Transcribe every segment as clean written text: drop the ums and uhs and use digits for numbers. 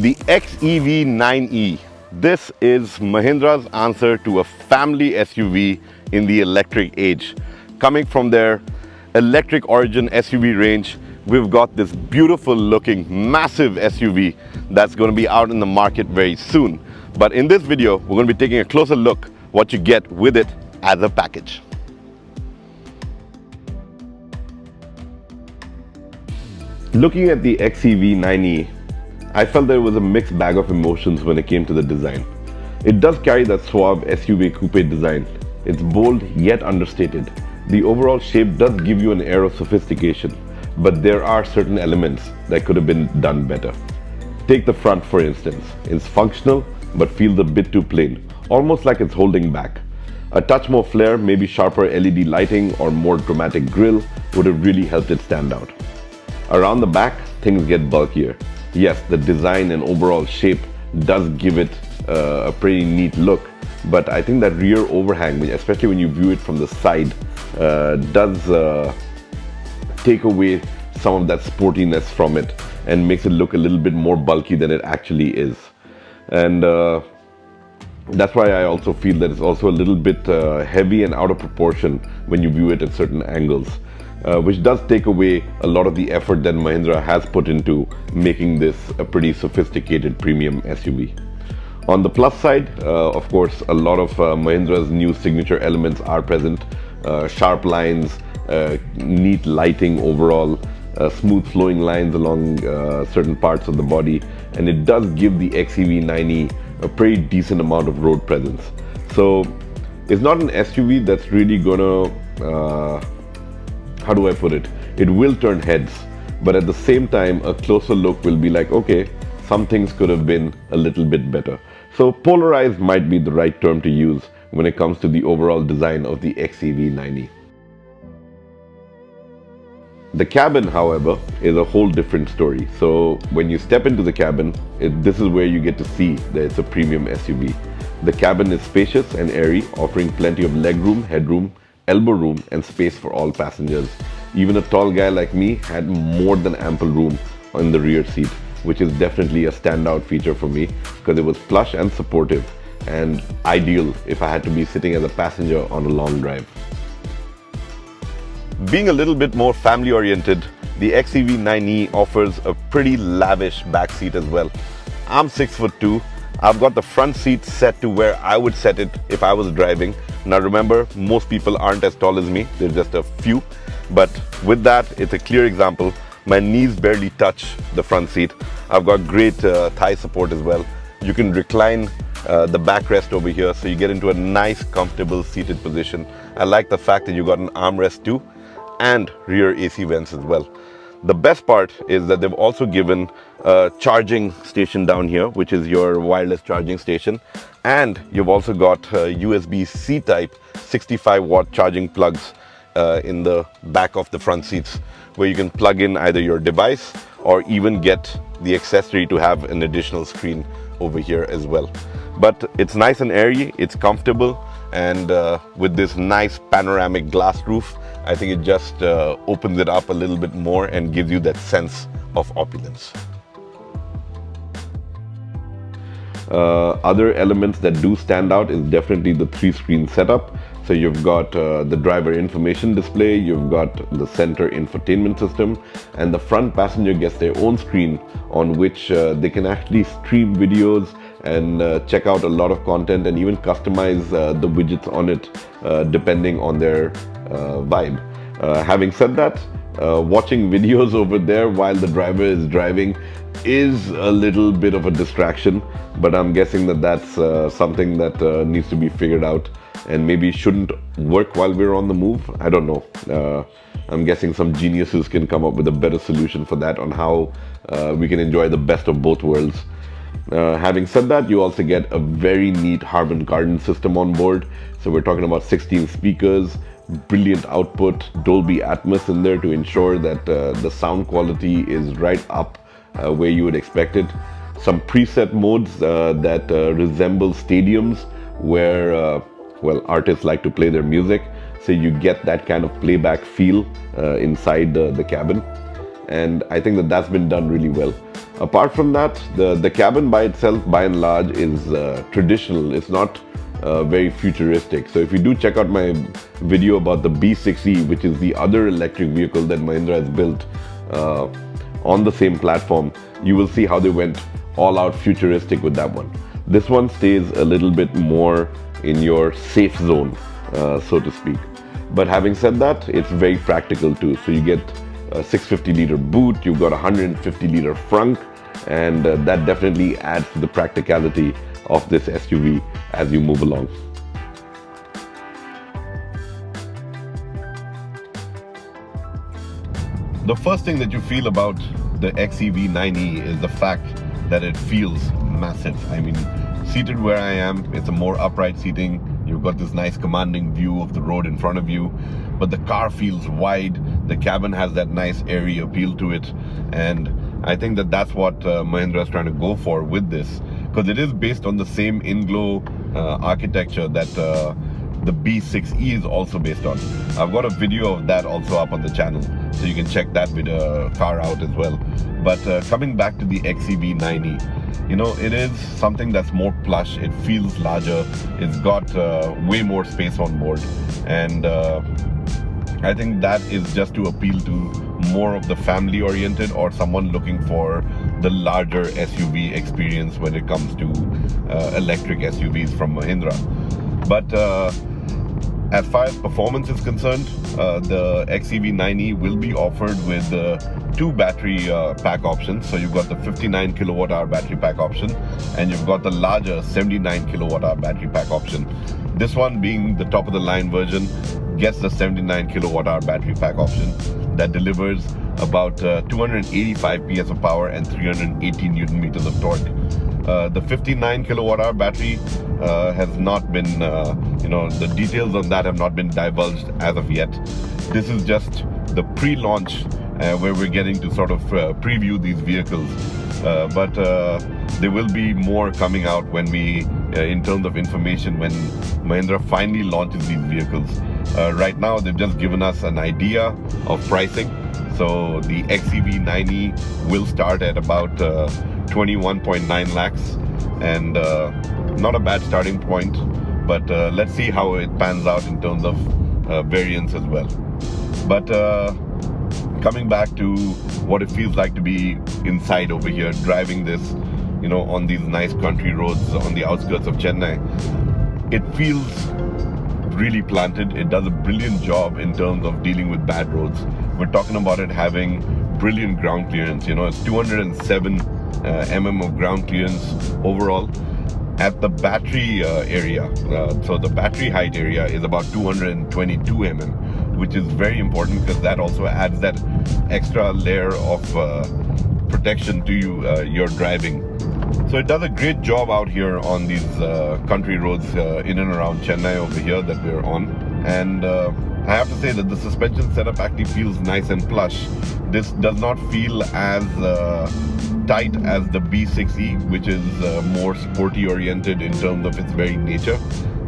The XEV9e. This is Mahindra's answer to a family SUV in the electric age. Coming from their electric origin SUV range, we've got this beautiful looking massive SUV that's going to be out in the market very soon. But in this video, we're going to be taking a closer look what you get with it as a package. Looking at the XEV9e, I felt there was a mixed bag of emotions when it came to the design. It does carry that suave SUV coupe design. It's bold yet understated. The overall shape does give you an air of sophistication, but there are certain elements that could have been done better. Take the front for instance. It's functional but feels a bit too plain, almost like it's holding back. A touch more flair, maybe sharper LED lighting or more dramatic grille would have really helped it stand out. Around the back, things get bulkier. Yes, the design and overall shape does give it a pretty neat look, but I think that rear overhang, especially when you view it from the side, does take away some of that sportiness from it and makes it look a little bit more bulky than it actually is. And that's why I also feel that it's also a little bit heavy and out of proportion when you view it at certain angles. Which does take away a lot of the effort that Mahindra has put into making this a pretty sophisticated premium SUV. On the plus side, of course, a lot of Mahindra's new signature elements are present. Sharp lines, neat lighting overall, smooth flowing lines along certain parts of the body, and it does give the XEV9e a pretty decent amount of road presence. So it's not an SUV that's really gonna how do I put it? It will turn heads, but at the same time, a closer look will be like, okay, some things could have been a little bit better. So polarized might be the right term to use when it comes to the overall design of the XEV9e. The cabin, however, is a whole different story. So when you step into the cabin, this is where you get to see that it's a premium SUV. The cabin is spacious and airy, offering plenty of legroom, headroom, elbow room and space for all passengers. Even a tall guy like me had more than ample room in the rear seat, which is definitely a standout feature for me because it was plush and supportive and ideal if I had to be sitting as a passenger on a long drive. Being a little bit more family oriented, the XEV9e offers a pretty lavish back seat as well. I'm 6'2". I've got the front seat set to where I would set it if I was driving. Now remember, most people aren't as tall as me, there's just a few. But with that, it's a clear example. My knees barely touch the front seat. I've got great thigh support as well. You can recline the backrest over here, so you get into a nice, comfortable seated position. I like the fact that you got an armrest too, and rear AC vents as well. The best part is that they've also given a charging station down here, which is your wireless charging station. And you've also got USB-C type 65-watt charging plugs in the back of the front seats, where you can plug in either your device or even get the accessory to have an additional screen over here as well. But it's nice and airy, it's comfortable, and with this nice panoramic glass roof, I think it just opens it up a little bit more and gives you that sense of opulence. Other elements that do stand out is definitely the 3-screen setup. So you've got the driver information display, you've got the center infotainment system, and the front passenger gets their own screen on which they can actually stream videos and check out a lot of content and even customize the widgets on it depending on their vibe. Having said that, watching videos over there while the driver is driving is a little bit of a distraction, but I'm guessing that that's something that needs to be figured out and maybe shouldn't work while we're on the move. I don't know. I'm guessing some geniuses can come up with a better solution for that on how we can enjoy the best of both worlds. Having said that, you also get a very neat Harman Kardon system on board. So we're talking about 16 speakers, brilliant output, Dolby Atmos in there to ensure that the sound quality is right up where you would expect it. Some preset modes that resemble stadiums where well, artists like to play their music, so you get that kind of playback feel inside the cabin, and I think that that's been done really well. Apart from that, the cabin by itself, by and large, is traditional. It's not very futuristic. So if you do check out my video about the B6E, which is the other electric vehicle that Mahindra has built on the same platform, you will see how they went all out futuristic with that one. This one stays a little bit more in your safe zone, so to speak. But having said that, it's very practical too. So you get a 650-liter boot, you've got a 150-liter frunk, and that definitely adds to the practicality of this SUV as you move along. The first thing that you feel about the XEV9E is the fact that it feels massive. I mean, seated where I am, it's a more upright seating. You've got this nice commanding view of the road in front of you, but the car feels wide. The cabin has that nice airy appeal to it, and I think that that's what Mahindra is trying to go for with this, because it is based on the same INGLO architecture that the B6E is also based on. I've got a video of that also up on the channel, so you can check that car out as well. But coming back to the XEV9E, you know, it is something that's more plush. It feels larger. It's got way more space on board, and I think that is just to appeal to more of the family oriented or someone looking for the larger SUV experience when it comes to electric SUVs from Mahindra. But as far as performance is concerned, the XEV9E will be offered with two battery pack options. So you've got the 59 kilowatt hour battery pack option, and you've got the larger 79 kilowatt hour battery pack option. This one, being the top of the line version, gets the 79 kilowatt hour battery pack option that delivers about 285 PS of power and 380 Newton meters of torque. The 59 kilowatt hour battery has not been, the details on that have not been divulged as of yet. This is just the pre-launch where we're getting to sort of preview these vehicles. But there will be more coming out when we, in terms of information, when Mahindra finally launches these vehicles. Right now, they've just given us an idea of pricing. So the XEV9E will start at about 21.9 lakhs, and not a bad starting point, but let's see how it pans out in terms of variants as well. But coming back to what it feels like to be inside over here, driving this, you know, on these nice country roads on the outskirts of Chennai, it feels really planted. It does a brilliant job in terms of dealing with bad roads. We're talking about it having brilliant ground clearance. You know, it's 207 mm of ground clearance overall. At the battery area, so the battery height area is about 222 mm, which is very important because that also adds that extra layer of protection to your driving. So it does a great job out here on these country roads in and around Chennai over here that we're on. And I have to say that the suspension setup actually feels nice and plush. This does not feel as tight as the B6E, which is more sporty oriented in terms of its very nature.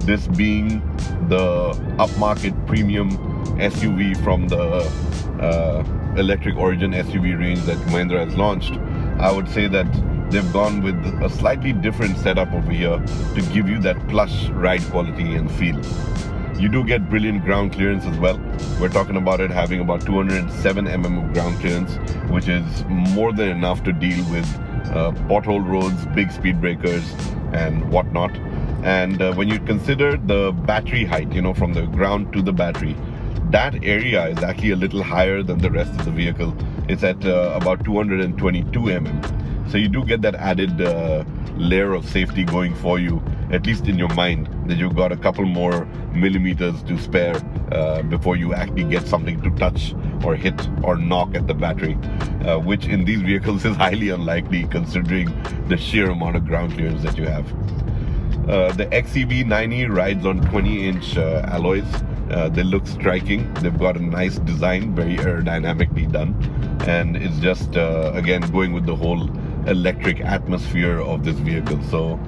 This being the upmarket premium SUV from the electric origin SUV range that Mahindra has launched, I would say that they've gone with a slightly different setup over here to give you that plush ride quality and feel. You do get brilliant ground clearance as well. We're talking about it having about 207 mm of ground clearance, which is more than enough to deal with pothole roads, big speed breakers, and whatnot. And when you consider the battery height, you know, from the ground to the battery, that area is actually a little higher than the rest of the vehicle. It's at about 222 mm. So you do get that added layer of safety going for you, at least in your mind, that you've got a couple more millimeters to spare before you actually get something to touch or hit or knock at the battery, which in these vehicles is highly unlikely considering the sheer amount of ground clearance that you have. The XEV9E rides on 20-inch alloys. They look striking. They've got a nice design, very aerodynamically done, and it's just again going with the whole electric atmosphere of this vehicle. So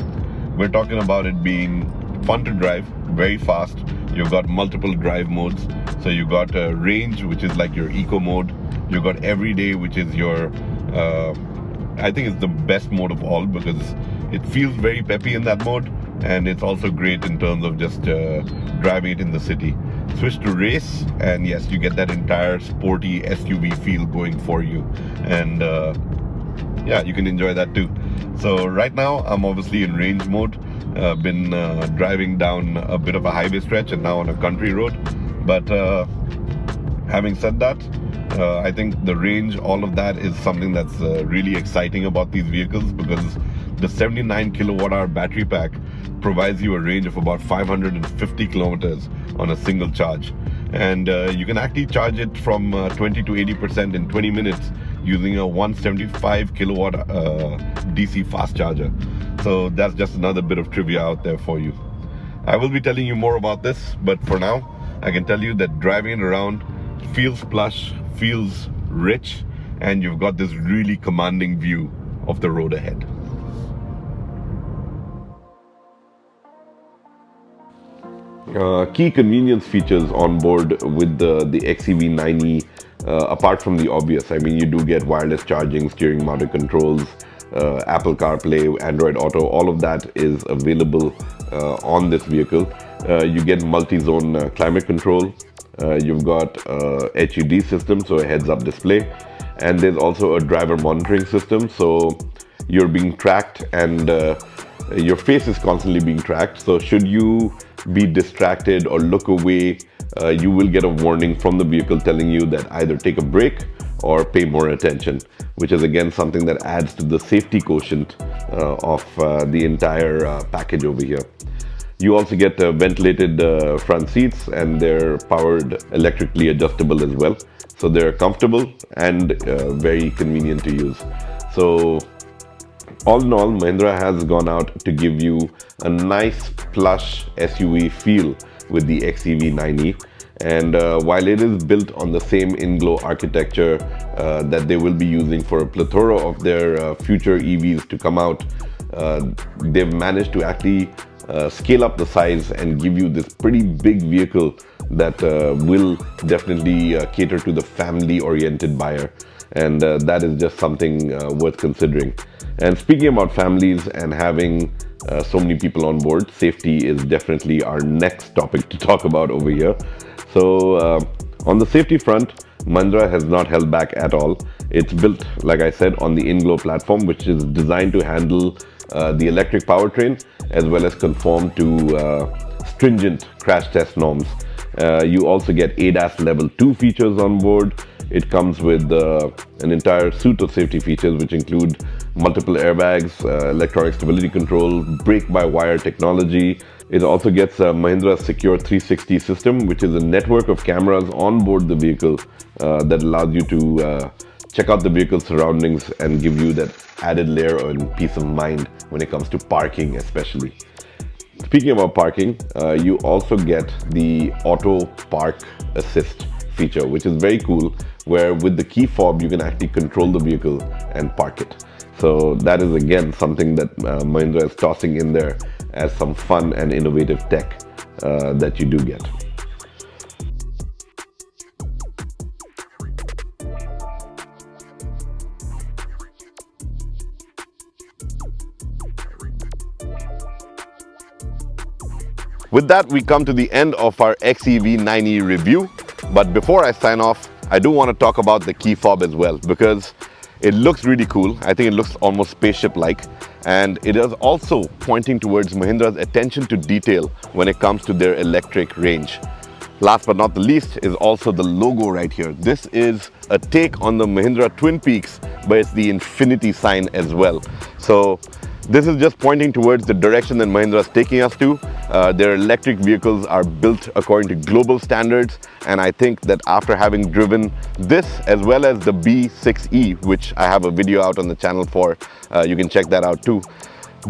we're talking about it being fun to drive, very fast. You've got multiple drive modes. So you've got range, which is like your eco mode. You've got everyday, which is your I think it's the best mode of all because it feels very peppy in that mode, and it's also great in terms of just driving it in the city. Switch to race, and yes, you get that entire sporty SUV feel going for you, and yeah, you can enjoy that too. So right now I'm obviously in range mode. Been driving down a bit of a highway stretch and now on a country road, but having said that, I think the range, all of that is something that's really exciting about these vehicles, because the 79 kilowatt hour battery pack provides you a range of about 550 kilometers on a single charge, and you can actually charge it from 20 to 80% in 20 minutes using a 175 kilowatt DC fast charger. So that's just another bit of trivia out there for you. I will be telling you more about this, but for now I can tell you that driving it around feels plush, feels rich, and you've got this really commanding view of the road ahead. Key convenience features on board with the XEV9e, apart from the obvious. I mean, you do get wireless charging, steering mounted controls, Apple CarPlay, Android Auto, all of that is available on this vehicle. You get multi-zone climate control. You've got HUD system, so a heads-up display, and there's also a driver monitoring system, so you're being tracked, and your face is constantly being tracked. So should you be distracted or look away, you will get a warning from the vehicle telling you that either take a break or pay more attention, which is again something that adds to the safety quotient of the entire package over here. You also get ventilated front seats, and they're powered electrically adjustable as well. So they're comfortable and very convenient to use. So all in all, Mahindra has gone out to give you a nice plush SUV feel with the XEV9e. And while it is built on the same INGLO architecture that they will be using for a plethora of their future EVs to come out, they've managed to actually scale up the size and give you this pretty big vehicle that will definitely cater to the family-oriented buyer. And that is just something worth considering. And speaking about families and having so many people on board, safety is definitely our next topic to talk about over here. So on the safety front, Mahindra has not held back at all. It's built, like I said, on the INGLO platform, which is designed to handle the electric powertrain as well as conform to stringent crash test norms. You also get ADAS level 2 features on board. It comes with an entire suite of safety features, which include multiple airbags, electronic stability control, brake-by-wire technology. It also gets Mahindra's Secure 360 system, which is a network of cameras on board the vehicle that allows you to check out the vehicle's surroundings and give you that added layer of peace of mind when it comes to parking especially. Speaking about parking, you also get the Auto Park Assist feature, which is very cool, where with the key fob you can actually control the vehicle and park it. So that is again something that Mahindra is tossing in there as some fun and innovative tech that you do get. With that, we come to the end of our XEV9e review. But before I sign off, I do want to talk about the key fob as well, because it looks really cool. I think it looks almost spaceship-like, and it is also pointing towards Mahindra's attention to detail when it comes to their electric range. Last but not the least is also the logo right here. This is a take on the Mahindra Twin Peaks, but it's the infinity sign as well. So this is just pointing towards the direction that Mahindra is taking us to. Their electric vehicles are built according to global standards, and I think that after having driven this as well as the B6E, which I have a video out on the channel for, you can check that out too.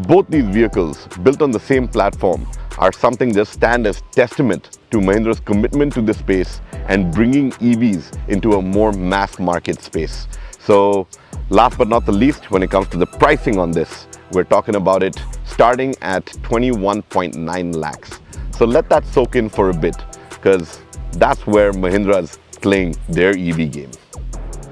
Both these vehicles, built on the same platform, are something that stand as testament to Mahindra's commitment to this space and bringing EVs into a more mass market space. So last but not the least, when it comes to the pricing on this, we're talking about it starting at 21.9 lakhs. So let that soak in for a bit, because that's where Mahindra's playing their EV game.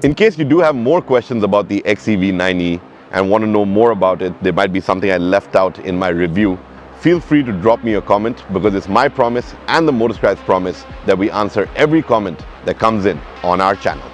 In case you do have more questions about the XEV9e and want to know more about it, there might be something I left out in my review, feel free to drop me a comment, because it's my promise and the MotorScribes promise that we answer every comment that comes in on our channel.